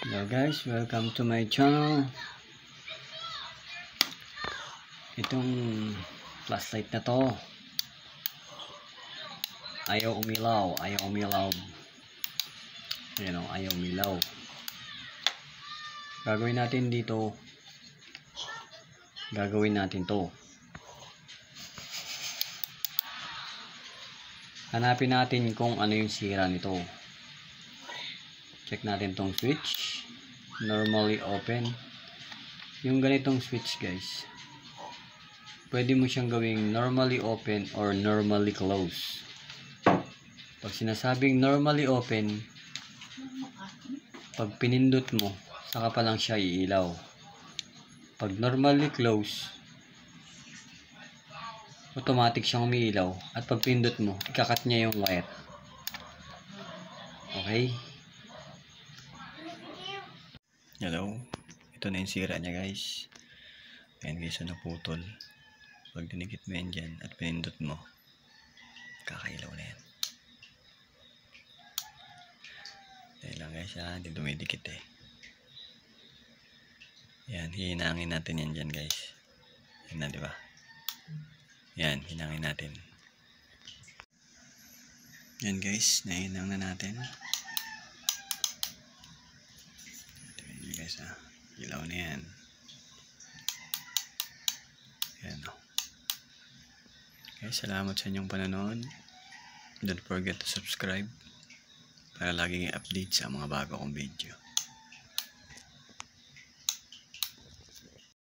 Hello guys, welcome to my channel. Itong flashlight na to ayaw umilaw. Ayan o, ayaw umilaw. Gagawin natin to. Hanapin natin kung ano yung sira nito. Check natin tong switch, normally open. Yung ganitong switch guys, pwede mo siyang gawing normally open or normally close. Pag sinasabing normally open, pag pinindot mo, saka pa lang siya iilaw. Pag normally close, automatic siyang umiilaw. At pag pindot mo, ikakat niya yung wire. Okay? Hello, ito na yung sira niya guys. Ayan guys, naputol. Pag dinikit mo yan dyan at pinindot mo, kakailaw na yan. Ayan lang guys ha, hindi dumidikit eh. Yan, hinangin natin yan dyan guys. Yan na diba? Yan, hinangin natin. Yan guys, nahinang na natin. Guys ha, ilaw na yan. Yan o. Guys, salamat sa inyong panonood. Don't forget to subscribe para laging i-update sa mga bago kong video.